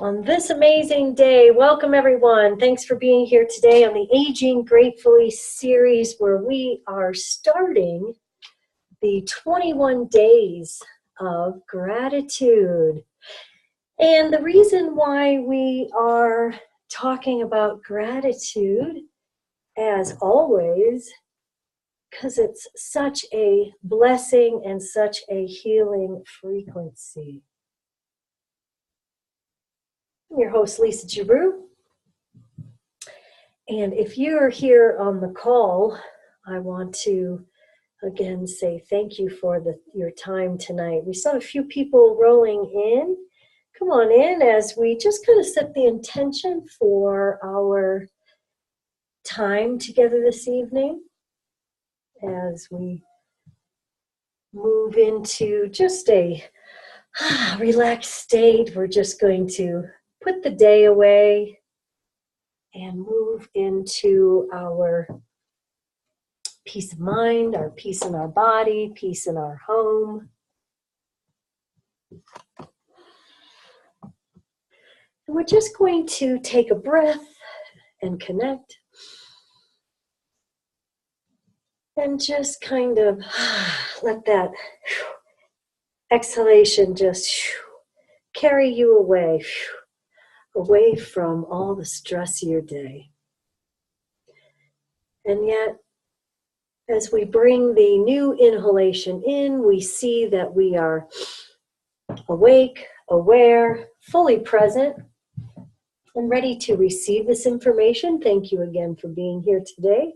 On this amazing day. Welcome everyone. Thanks for being here today on the Aging Gratefully series where we are starting the 21 days of gratitude. And the reason why we are talking about gratitude, as always, because it's such a blessing and such a healing frequency. I'm your host, Lisa Giroux. And if you're here on the call, I want to again say thank you for your time tonight. We saw a few people rolling in. Come on in as we just kind of set the intention for our time together this evening. As we move into just a relaxed state, we're just going to put the day away and move into our peace of mind, our peace in our body, peace in our home. And we're just going to take a breath and connect. And just kind of let that exhalation just carry you away from all the stress of your day. And yet, as we bring the new inhalation in, we see that we are awake, aware, fully present, and ready to receive this information. Thank you again for being here today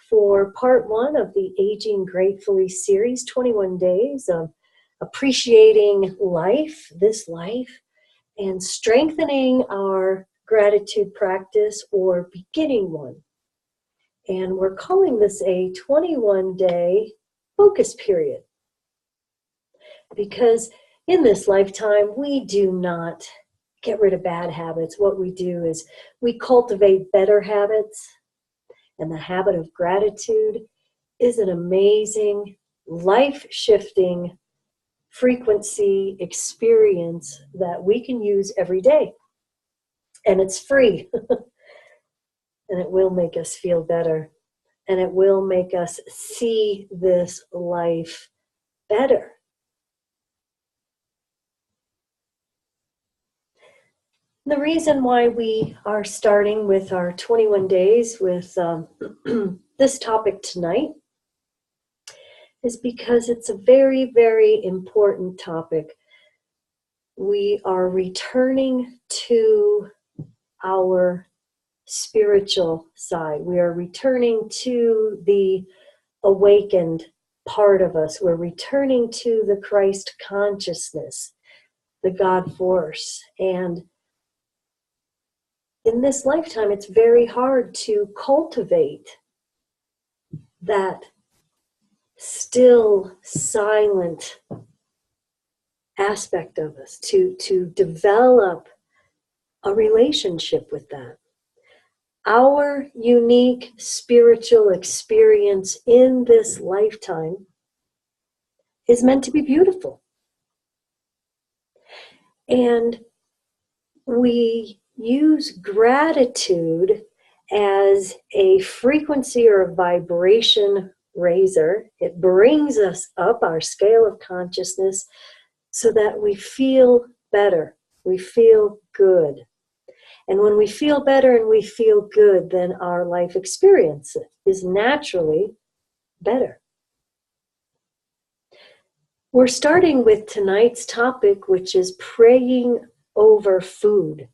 for part one of the Aging Gratefully series, 21 days of appreciating life, this life, and strengthening our gratitude practice or beginning one. And we're calling this a 21-day focus period. Because in this lifetime, we do not get rid of bad habits. What we do is we cultivate better habits. And the habit of gratitude is an amazing, life-shifting frequency experience that we can use every day. And it's free. And it will make us feel better. And it will make us see this life better. The reason why we are starting with our 21 days with this topic tonight is because it's a very, very important topic. We are returning to our spiritual side. We are returning to the awakened part of us. We're returning to the Christ consciousness, the God force. And in this lifetime, it's very hard to cultivate that still, silent aspect of us, to develop a relationship with that. Our unique spiritual experience in this lifetime is meant to be beautiful. And we use gratitude as a frequency or a vibration raiser. It brings us up our scale of consciousness so that we feel better, we feel good. And when we feel better and we feel good, then our life experience is naturally better. We're starting with tonight's topic, which is praying over food.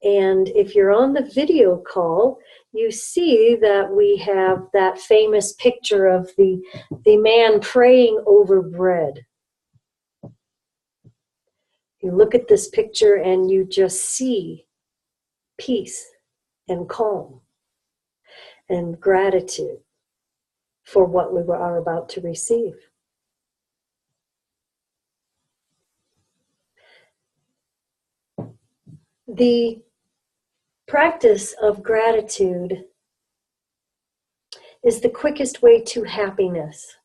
And if you're on the video call, you see that we have that famous picture of the man praying over bread. You look at this picture and you just see peace and calm and gratitude for what we are about to receive. The practice of gratitude is the quickest way to happiness.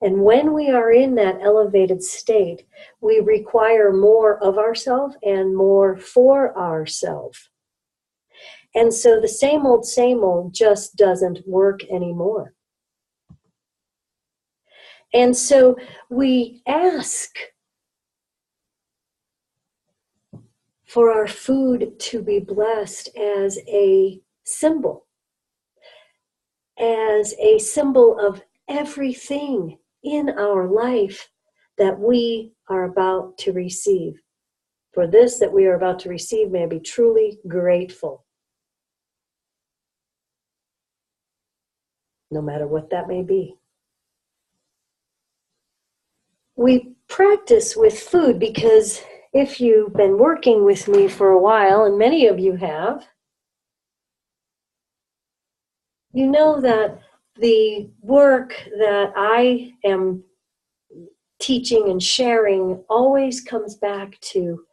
And when we are in that elevated state, we require more of ourselves and more for ourselves. And so the same old just doesn't work anymore. And so we ask for our food to be blessed as a symbol of everything in our life that we are about to receive. For this that we are about to receive, may I be truly grateful. No matter what that may be. We practice with food because if you've been working with me for a while, and many of you have, you know that the work that I am teaching and sharing always comes back to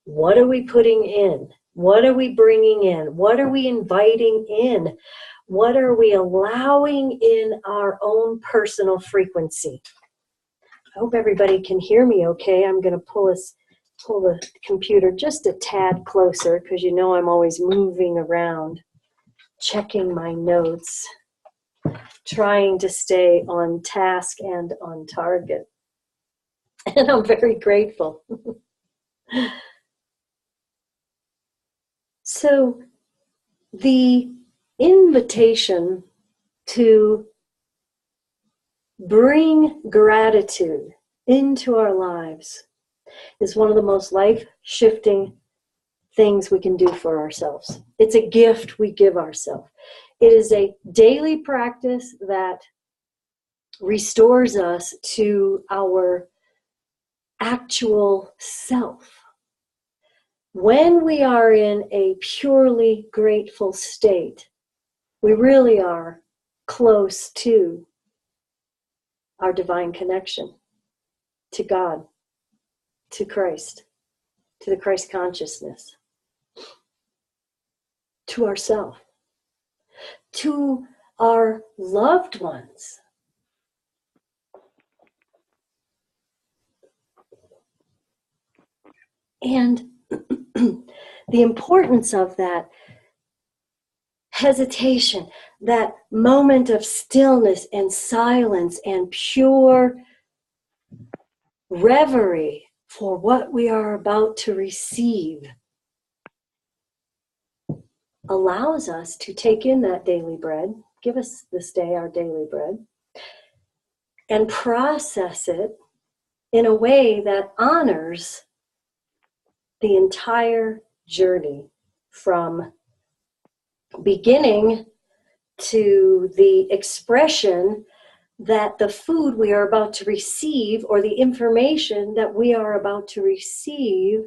what are we putting in? What are we bringing in? What are we inviting in? What are we allowing in our own personal frequency? I hope everybody can hear me okay. I'm going to pull the computer just a tad closer because you know I'm always moving around, checking my notes, trying to stay on task and on target. And I'm very grateful. So the invitation to bring gratitude into our lives is one of the most life-shifting things we can do for ourselves. It's a gift we give ourselves. It is a daily practice that restores us to our actual self. When we are in a purely grateful state, we really are close to our divine connection, to God, to Christ, to the Christ consciousness, to ourself, to our loved ones. And the importance of that hesitation, that moment of stillness and silence and pure reverie for what we are about to receive allows us to take in that daily bread, give us this day our daily bread, and process it in a way that honors the entire journey from beginning to the expression that the food we are about to receive, or the information that we are about to receive,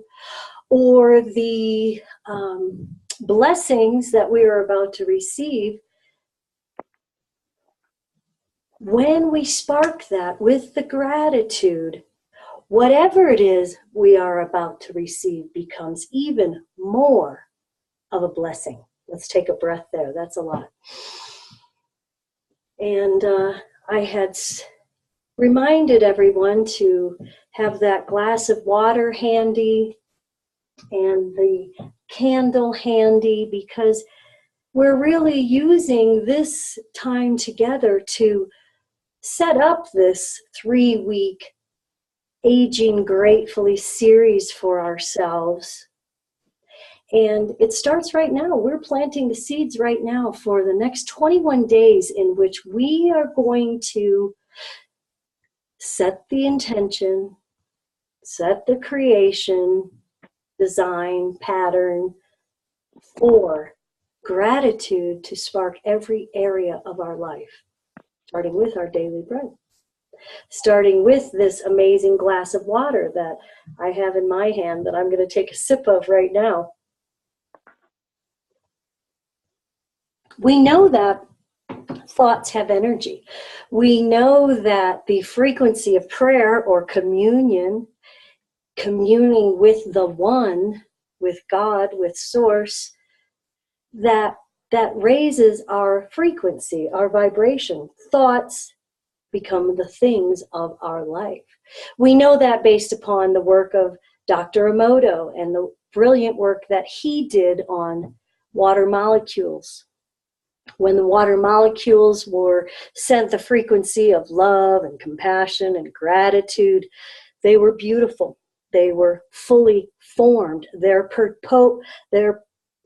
or the blessings that we are about to receive, when we spark that with the gratitude, whatever it is we are about to receive becomes even more of a blessing. Let's take a breath there. That's a lot. And I had reminded everyone to have that glass of water handy and the candle handy, because we're really using this time together to set up this 3-week Aging Gratefully series for ourselves. And it starts right now. We're planting the seeds right now for the next 21 days in which we are going to set the intention, set the creation, design, pattern for gratitude to spark every area of our life, starting with our daily bread, starting with this amazing glass of water that I have in my hand that I'm going to take a sip of right now. We know that thoughts have energy. We know that the frequency of prayer or communion, communing with the one, with God, with Source, that raises our frequency, our vibration. Thoughts become the things of our life. We know that based upon the work of Dr. Emoto and the brilliant work that he did on water molecules. When the water molecules were sent the frequency of love and compassion and gratitude, they were beautiful. They were fully formed. Their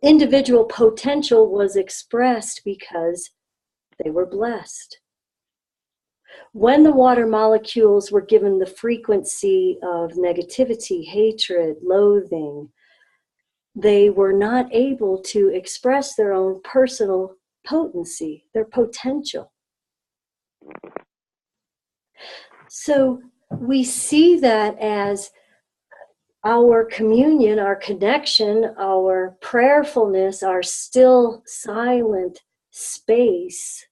individual potential was expressed because they were blessed. When the water molecules were given the frequency of negativity, hatred, loathing, they were not able to express their own personal potency, their potential. So we see that as our communion, our connection, our prayerfulness, our still silent space,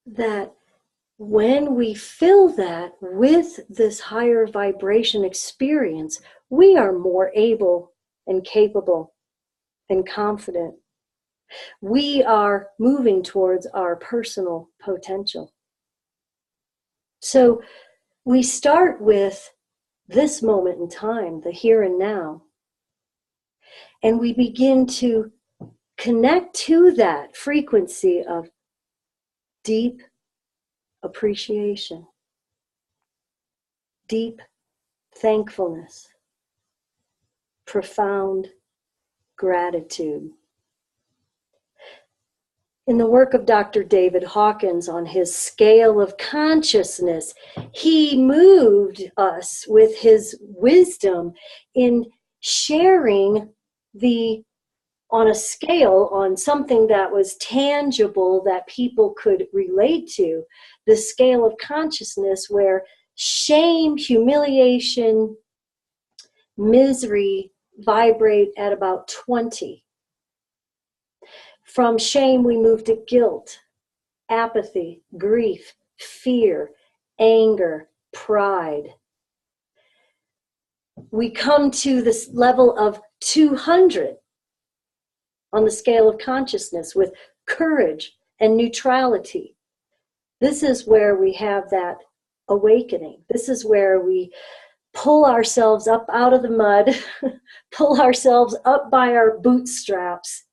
that when we fill that with this higher vibration experience, we are more able and capable and confident. We are moving towards our personal potential. So we start with this moment in time, the here and now, and we begin to connect to that frequency of deep appreciation, deep thankfulness, profound gratitude. In the work of Dr. David Hawkins on his scale of consciousness, he moved us with his wisdom in sharing on a scale, on something that was tangible that people could relate to, the scale of consciousness where shame, humiliation, misery vibrate at about 20. From shame, we move to guilt, apathy, grief, fear, anger, pride. We come to this level of 200 on the scale of consciousness with courage and neutrality. This is where we have that awakening. This is where we pull ourselves up out of the mud, pull ourselves up by our bootstraps,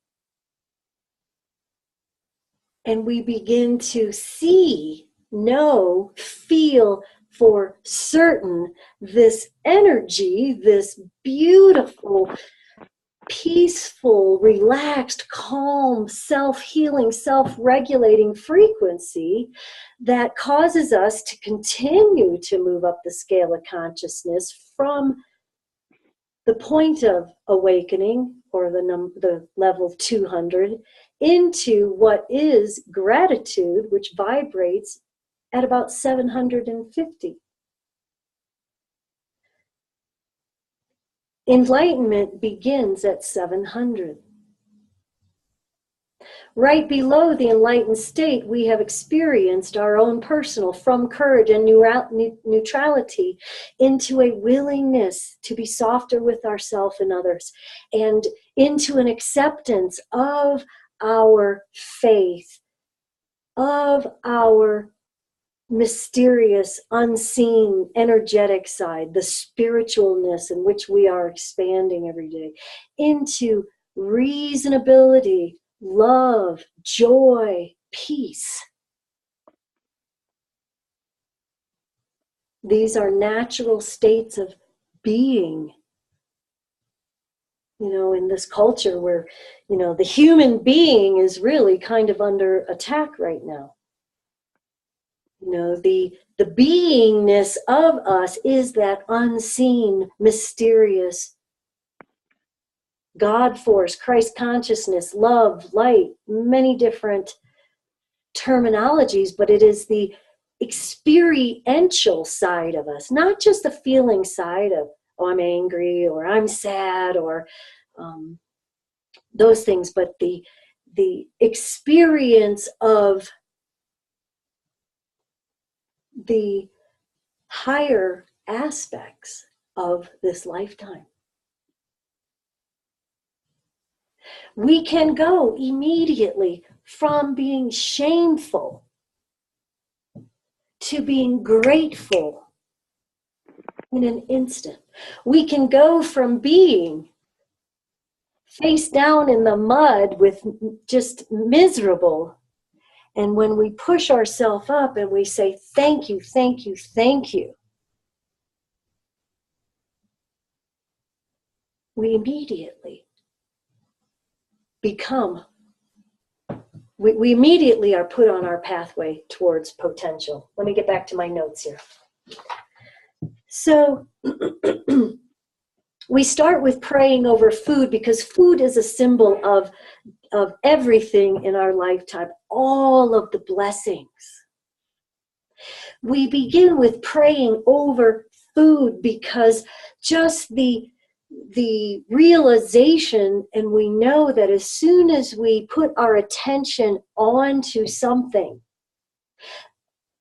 and we begin to see, know, feel for certain this energy, this beautiful, peaceful, relaxed, calm, self-healing, self-regulating frequency that causes us to continue to move up the scale of consciousness from the point of awakening, or the level of 200, into what is gratitude, which vibrates at about 750. Enlightenment begins at 700. Right below the enlightened state, we have experienced our own personal, from courage and neutrality, into a willingness to be softer with ourselves and others, and into an acceptance of our faith, of our mysterious, unseen, energetic side, the spiritualness in which we are expanding every day, into reasonability, love, joy, peace. These are natural states of being. You know, in this culture where, you know, the human being is really kind of under attack right now. You know, the beingness of us is that unseen, mysterious God force, Christ consciousness, love, light, many different terminologies, but it is the experiential side of us, not just the feeling side of, oh, I'm angry or I'm sad or those things, but the experience of the higher aspects of this lifetime. We can go immediately from being shameful to being grateful in an instant. We can go from being face down in the mud with just miserable, and when we push ourselves up and we say, thank you, thank you, thank you, we immediately become, we immediately are put on our pathway towards potential. Let me get back to my notes here. So we start with praying over food, because food is a symbol of everything in our lifetime, all of the blessings. We begin with praying over food because just the realization, and we know that as soon as we put our attention onto something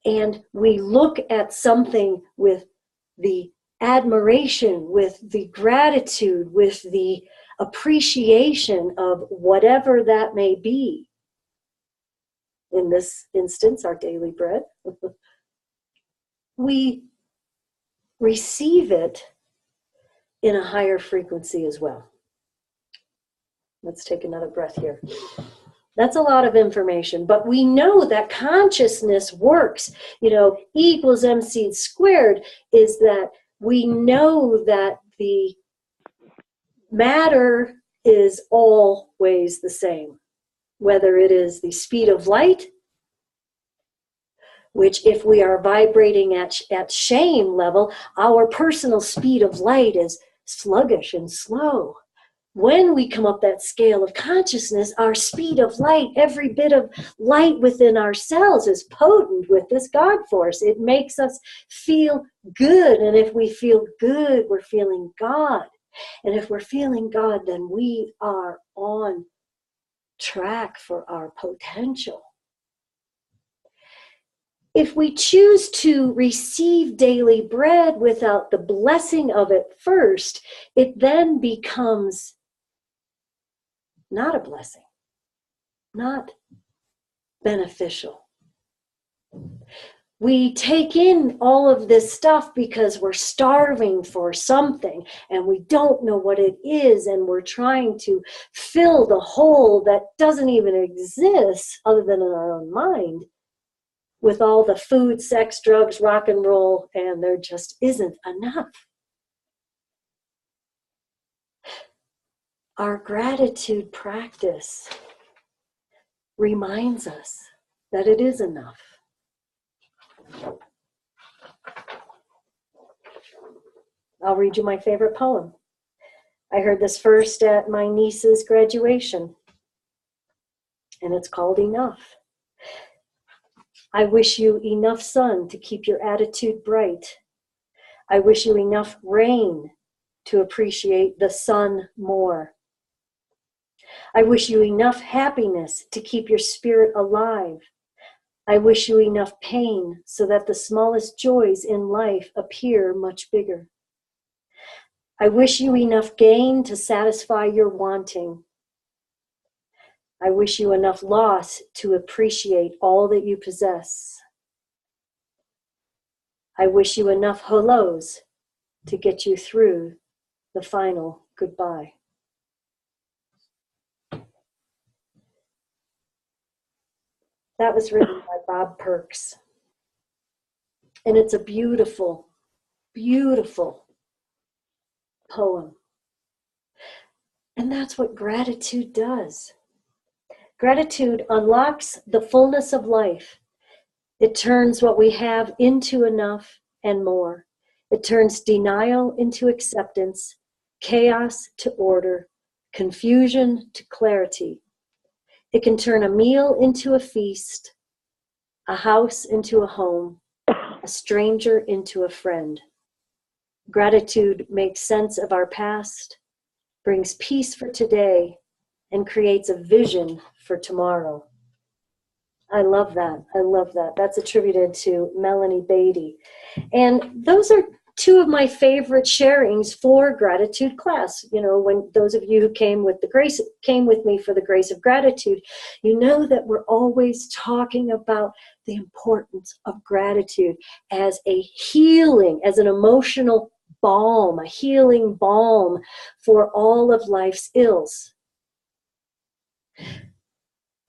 and we look at something with the admiration, with the gratitude, with the appreciation of whatever that may be, in this instance, our daily bread, we receive it in a higher frequency as well. Let's take another breath here. That's a lot of information, but we know that consciousness works. You know, E equals MC squared is that we know that the matter is always the same, whether it is the speed of light, which if we are vibrating at shame level, our personal speed of light is sluggish and slow. When we come up that scale of consciousness, our speed of light, every bit of light within our cells is potent with this God force. It makes us feel good. And if we feel good, we're feeling God. And if we're feeling God, then we are on track for our potential. If we choose to receive daily bread without the blessing of it first, it then becomes not a blessing, not beneficial. We take in all of this stuff because we're starving for something and we don't know what it is, and we're trying to fill the hole that doesn't even exist other than in our own mind with all the food, sex, drugs, rock and roll, and there just isn't enough. Our gratitude practice reminds us that it is enough. I'll read you my favorite poem. I heard this first at my niece's graduation, and it's called Enough. I wish you enough sun to keep your attitude bright. I wish you enough rain to appreciate the sun more. I wish you enough happiness to keep your spirit alive. I wish you enough pain so that the smallest joys in life appear much bigger. I wish you enough gain to satisfy your wanting. I wish you enough loss to appreciate all that you possess. I wish you enough hellos to get you through the final goodbye. That was written by Bob Perks. And it's a beautiful, beautiful poem. And that's what gratitude does. Gratitude unlocks the fullness of life. It turns what we have into enough and more. It turns denial into acceptance, chaos to order, confusion to clarity. It can turn a meal into a feast, a house into a home, a stranger into a friend. Gratitude makes sense of our past, brings peace for today, and creates a vision for tomorrow. I love that. I love that. That's attributed to Melanie Beatty. And those are two of my favorite sharings for gratitude class. You know, when those of you who came with me for the Grace of Gratitude, you know that we're always talking about the importance of gratitude as a healing, as an emotional balm, a healing balm for all of life's ills.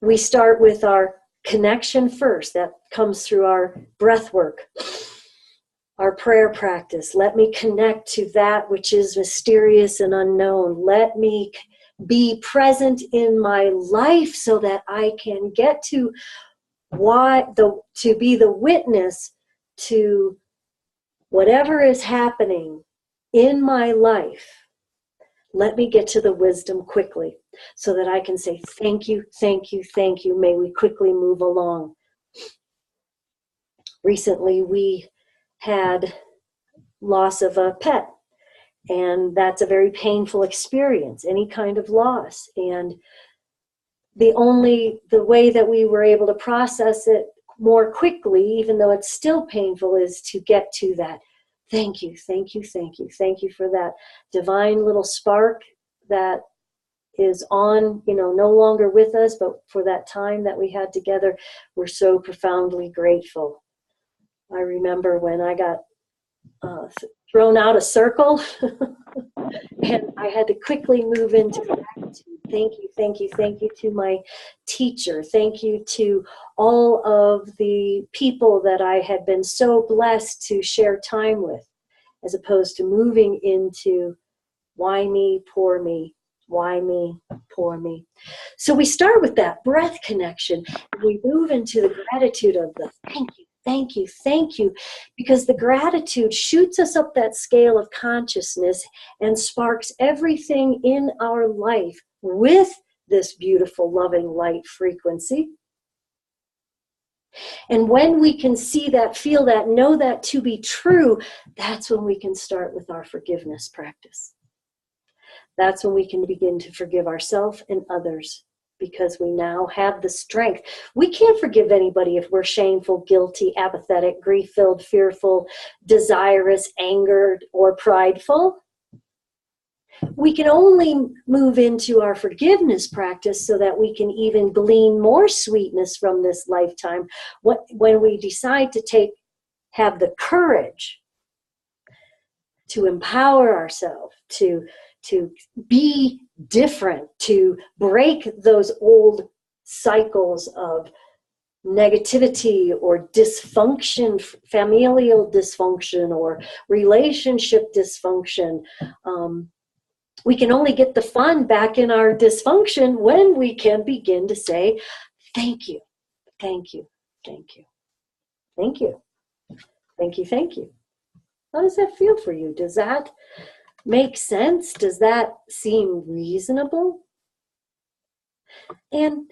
We start with our connection first. That comes through our breath work, our prayer practice. Let me connect to that which is mysterious and unknown. Let me be present in my life so that I can get to be the witness to whatever is happening in my life. Let me get to the wisdom quickly so that I can say, thank you, thank you, thank you. May we quickly move along. Recently, we had loss of a pet, and that's a very painful experience, any kind of loss. And the way that we were able to process it more quickly, even though it's still painful, is to get to that. Thank you, thank you, thank you. Thank you for that divine little spark that is on, no longer with us, but for that time that we had together, we're so profoundly grateful. I remember when I got thrown out a circle and I had to quickly move into gratitude. Thank you, thank you, thank you to my teacher. Thank you to all of the people that I had been so blessed to share time with, as opposed to moving into why me, poor me, why me, poor me. So we start with that breath connection, and we move into the gratitude of the thank you, thank you, thank you, because the gratitude shoots us up that scale of consciousness and sparks everything in our life with this beautiful, loving light frequency. And when we can see that, feel that, know that to be true, that's when we can start with our forgiveness practice. That's when we can begin to forgive ourselves and others, because we now have the strength. We can't forgive anybody if we're shameful, guilty, apathetic, grief-filled, fearful, desirous, angered, or prideful. We can only move into our forgiveness practice so that we can even glean more sweetness from this lifetime when we decide to have the courage to empower ourselves, to be different, to break those old cycles of negativity or dysfunction, familial dysfunction or relationship dysfunction. We can only get the fun back in our dysfunction when we can begin to say, thank you, thank you, thank you, thank you, thank you, thank you. How does that feel for you? Does that make sense? Does that seem reasonable? And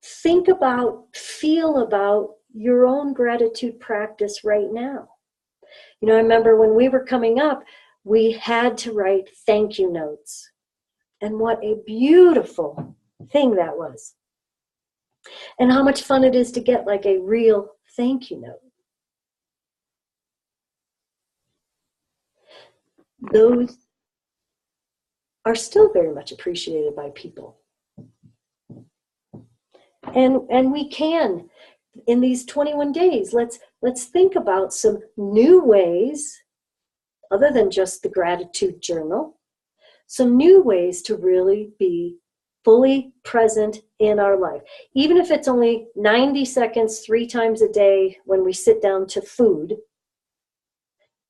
feel about your own gratitude practice right now. I remember when we were coming up, we had to write thank you notes. And what a beautiful thing that was. And how much fun it is to get like a real thank you note. Those are still very much appreciated by people. And we can, in these 21 days, let's think about some new ways, other than just the gratitude journal, some new ways to really be fully present in our life. Even if it's only 90 seconds, 3 times a day when we sit down to food,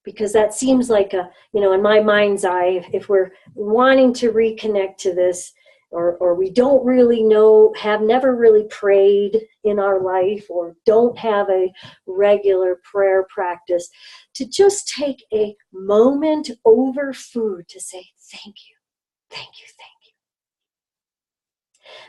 because that seems like in my mind's eye, if we're wanting to reconnect to this, or we don't really know, have never really prayed in our life, or don't have a regular prayer practice, to just take a moment over food to say, thank you, thank you, thank you.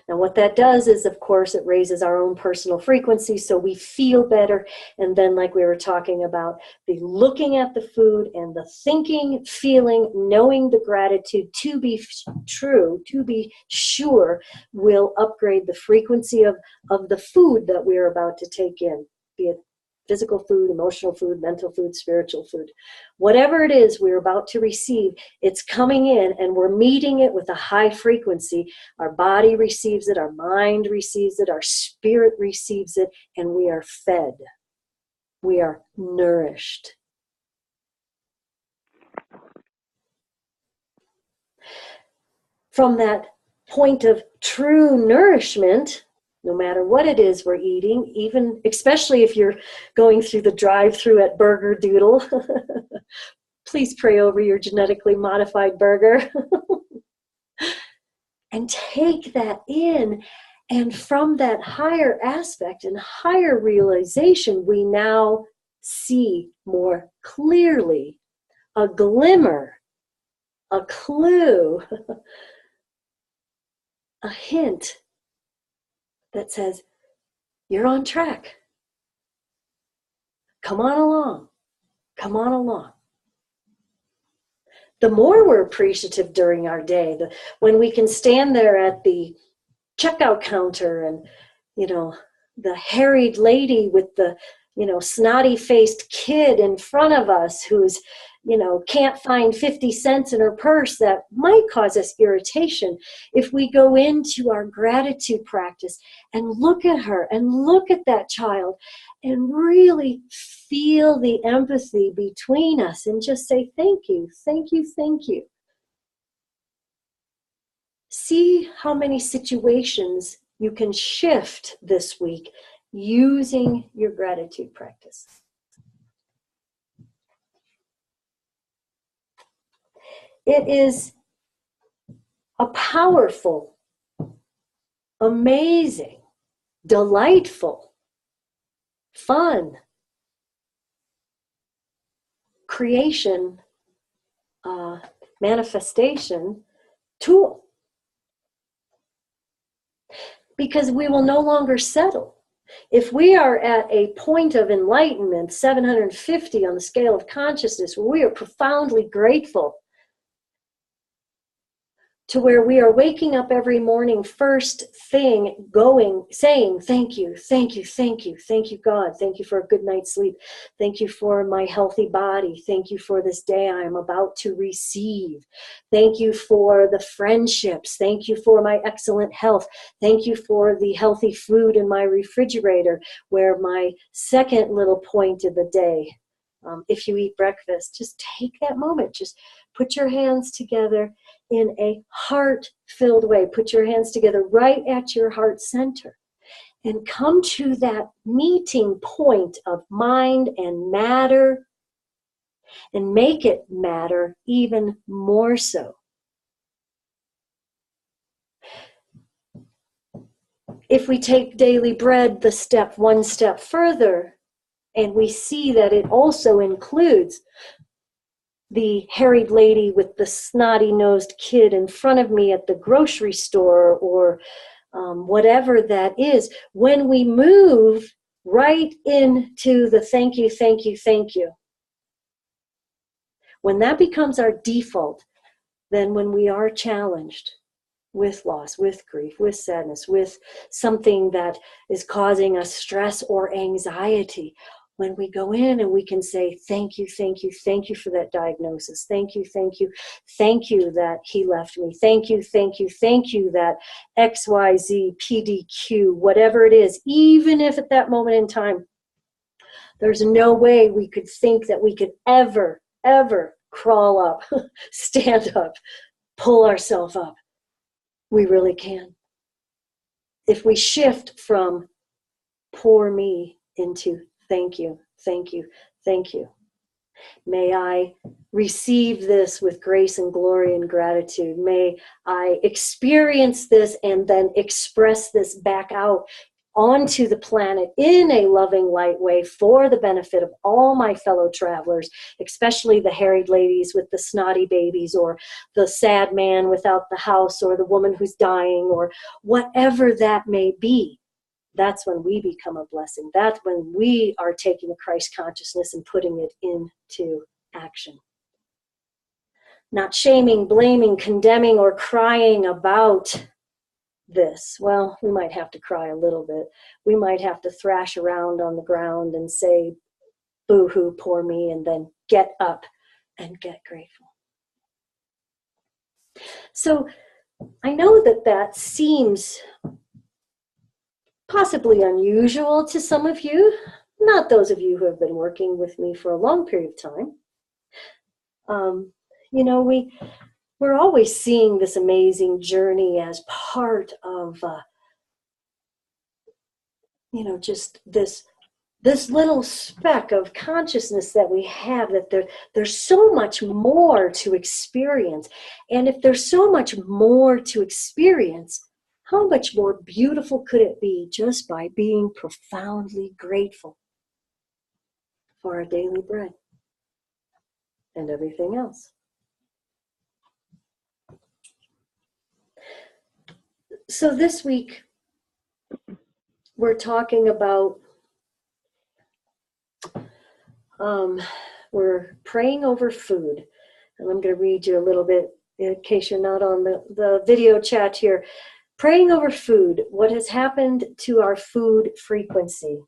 Now what that does is, of course, it raises our own personal frequency so we feel better. And then, like we were talking about, the looking at the food and the thinking, feeling, knowing the gratitude to be true, to be sure, will upgrade the frequency of the food that we're about to take in, be it physical food, emotional food, mental food, spiritual food. Whatever it is we're about to receive, it's coming in and we're meeting it with a high frequency. Our body receives it, our mind receives it, our spirit receives it, and we are fed. We are nourished. From that point of true nourishment, no matter what it is we're eating, even especially if you're going through the drive-through at Burger Doodle, please pray over your genetically modified burger and take that in. And from that higher aspect and higher realization, we now see more clearly a glimmer, a clue, a hint that says, you're on track. Come on along. Come on along. The more we're appreciative during our day, when we can stand there at the checkout counter and, the harried lady with the, snotty-faced kid in front of us who's, can't find 50 cents in her purse, that might cause us irritation. If we go into our gratitude practice and look at her and look at that child and really feel the empathy between us and just say, thank you, thank you, thank you. See how many situations you can shift this week using your gratitude practice. It is a powerful, amazing, delightful, fun creation, manifestation tool. Because we will no longer settle. If we are at a point of enlightenment, 750 on the scale of consciousness, where we are profoundly grateful, to where we are waking up every morning, first thing saying, thank you, thank you, thank you, thank you, God, thank you for a good night's sleep, thank you for my healthy body, thank you for this day I am about to receive, thank you for the friendships, thank you for my excellent health, thank you for the healthy food in my refrigerator, where my second little point of the day, if you eat breakfast, just take that moment, just put your hands together in a heart-filled way. Put your hands together right at your heart center and come to that meeting point of mind and matter and make it matter even more so. If we take daily bread one step further, and we see that it also includes the harried lady with the snotty-nosed kid in front of me at the grocery store, or whatever that is, when we move right into the thank you, thank you, thank you, when that becomes our default, then when we are challenged with loss, with grief, with sadness, with something that is causing us stress or anxiety, when we go in and we can say, thank you, thank you, thank you for that diagnosis. Thank you, thank you, thank you that he left me. Thank you, thank you, thank you that XYZ, PDQ, whatever it is, even if at that moment in time, there's no way we could think that we could ever crawl up, stand up, pull ourselves up. We really can. If we shift from poor me into thank you, thank you, thank you. May I receive this with grace and glory and gratitude. May I experience this and then express this back out onto the planet in a loving, light way for the benefit of all my fellow travelers, especially the harried ladies with the snotty babies, or the sad man without the house, or the woman who's dying, or whatever that may be. That's when we become a blessing. That's when we are taking the Christ consciousness and putting it into action. Not shaming, blaming, condemning, or crying about this? Well, we might have to cry a little bit. We might have to thrash around on the ground and say, boo-hoo, poor me, and then get up and get grateful. So I know that that seems possibly unusual to some of you, not those of you who have been working with me for a long period of time. You know, we're always seeing this amazing journey as part of, you know, just this little speck of consciousness that we have, that there's so much more to experience. And if there's so much more to experience, how much more beautiful could it be just by being profoundly grateful for our daily bread and everything else? So this week, we're talking about, we're praying over food. And I'm going to read you a little bit in case you're not on the video chat here. Praying over food, what has happened to our food frequency.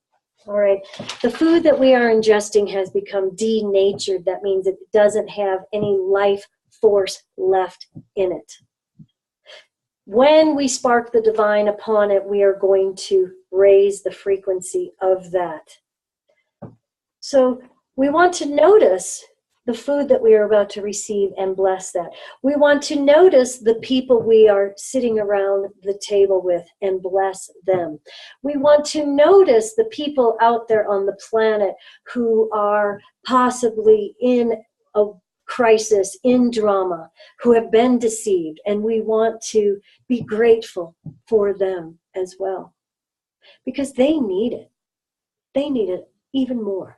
All right, the food that we are ingesting has become denatured. That means it doesn't have any life force left in it. When we spark the divine upon it, we are going to raise the frequency of that. So we want to notice the food that we are about to receive and bless that. We want to notice the people we are sitting around the table with and bless them. We want to notice the people out there on the planet who are possibly in a crisis, in drama, who have been deceived, and we want to be grateful for them as well, because they need it. They need it even more.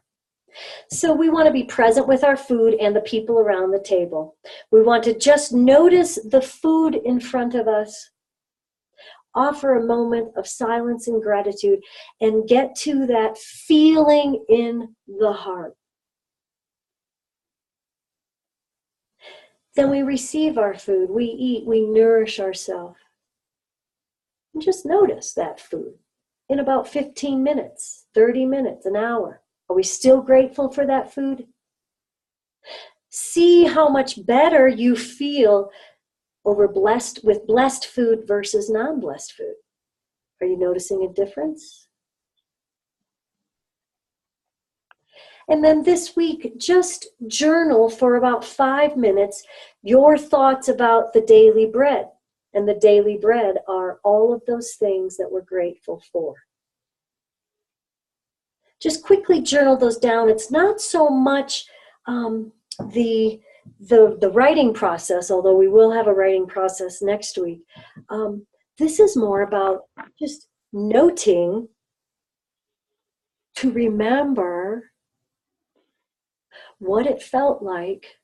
So we want to be present with our food and the people around the table. We want to just notice the food in front of us, offer a moment of silence and gratitude, and get to that feeling in the heart. Then we receive our food, we eat, we nourish ourselves. And just notice that food in about 15 minutes, 30 minutes, an hour. Are we still grateful for that food? See how much better you feel with blessed food versus non-blessed food. Are you noticing a difference? And then this week, just journal for about 5 minutes your thoughts about the daily bread. And the daily bread are all of those things that we're grateful for. Just quickly journal those down. It's not so much the writing process, although we will have a writing process next week. This is more about just noting to remember what it felt like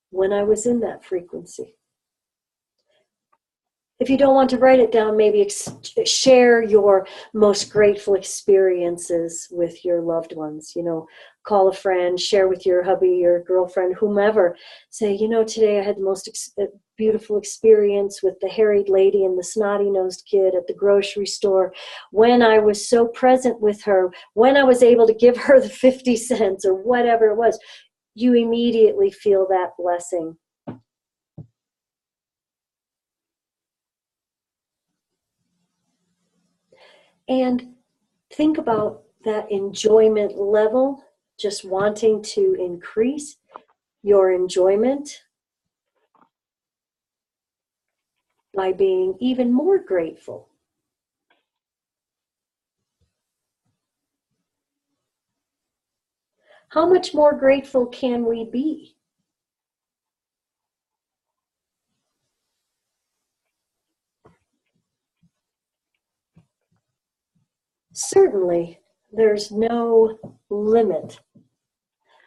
when I was in that frequency. If you don't want to write it down, maybe share your most grateful experiences with your loved ones. You know, call a friend, share with your hubby, your girlfriend, whomever. Say, you know, today I had the most beautiful experience with the harried lady and the snotty-nosed kid at the grocery store, when I was so present with her, when I was able to give her the 50 cents or whatever it was. You immediately feel that blessing. And think about that enjoyment level, just wanting to increase your enjoyment by being even more grateful. How much more grateful can we be? Certainly, there's no limit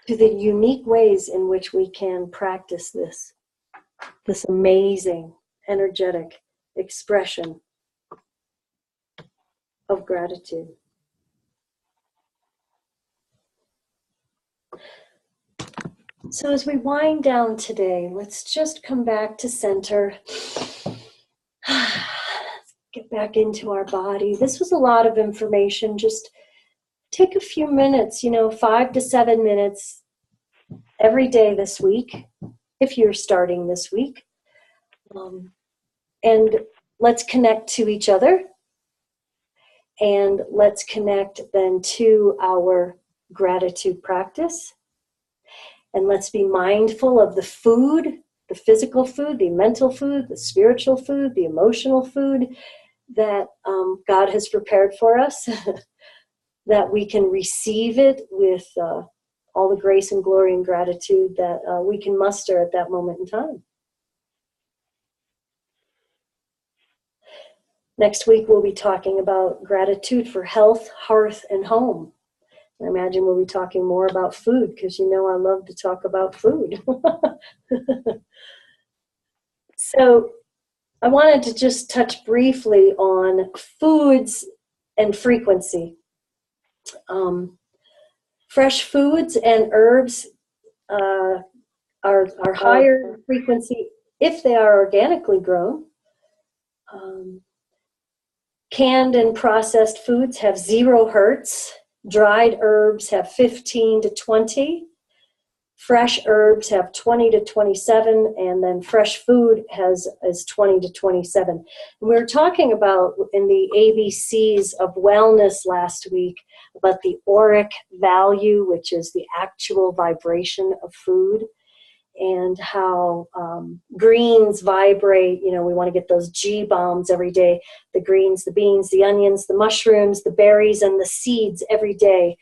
to the unique ways in which we can practice this amazing, energetic expression of gratitude. So as we wind down today, let's just come back to center. back into our body. This was a lot of information. Just take a few minutes, 5 to 7 minutes every day this week, if you're starting this week. And let's connect to each other. And let's connect then to our gratitude practice. And let's be mindful of the food, the physical food, the mental food, the spiritual food, the emotional food that God has prepared for us, that we can receive it with all the grace and glory and gratitude that we can muster at that moment in time. Next week, we'll be talking about gratitude for health, hearth, and home. I imagine we'll be talking more about food because I love to talk about food. So I wanted to just touch briefly on foods and frequency. Fresh foods and herbs are higher frequency if they are organically grown. Canned and processed foods have 0 hertz. Dried herbs have 15 to 20. Fresh herbs have 20 to 27, and then fresh food is 20 to 27. And we were talking about in the ABCs of wellness last week about the auric value, which is the actual vibration of food, and how greens vibrate. We want to get those G bombs every day. The greens, the beans, the onions, the mushrooms, the berries, and the seeds every day.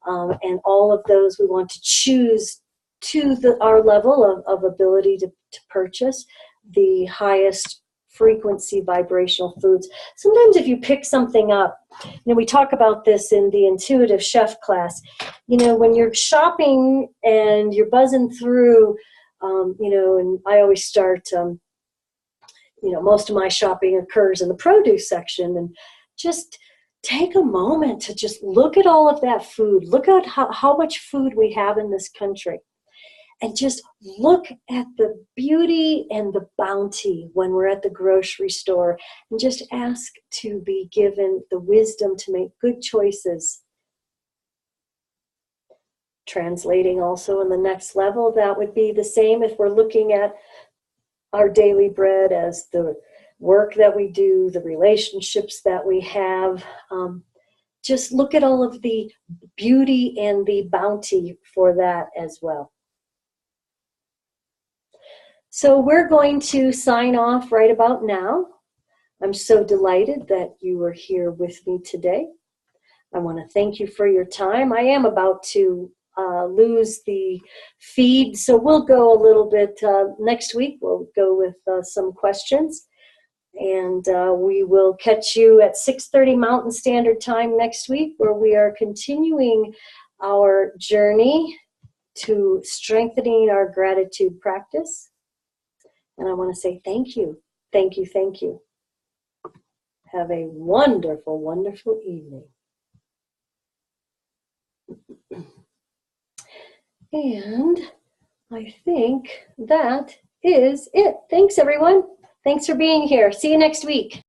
And all of those we want to choose to our level of ability to purchase the highest frequency vibrational foods. Sometimes if you pick something up, we talk about this in the intuitive chef class, when you're shopping and you're buzzing through, and I always start, most of my shopping occurs in the produce section, and just take a moment to just look at all of that food. Look at how much food we have in this country. And just look at the beauty and the bounty when we're at the grocery store, and just ask to be given the wisdom to make good choices. Translating also in the next level, that would be the same if we're looking at our daily bread as the work that we do, the relationships that we have. Just look at all of the beauty and the bounty for that as well. So we're going to sign off right about now. I'm so delighted that you were here with me today. I want to thank you for your time. I am about to lose the feed, so we'll go a little bit next week. We'll go with some questions, and we will catch you at 6:30 Mountain Standard Time next week, where we are continuing our journey to strengthening our gratitude practice. And I want to say thank you, thank you, thank you. Have a wonderful, wonderful evening. And I think that is it. Thanks, everyone. Thanks for being here. See you next week.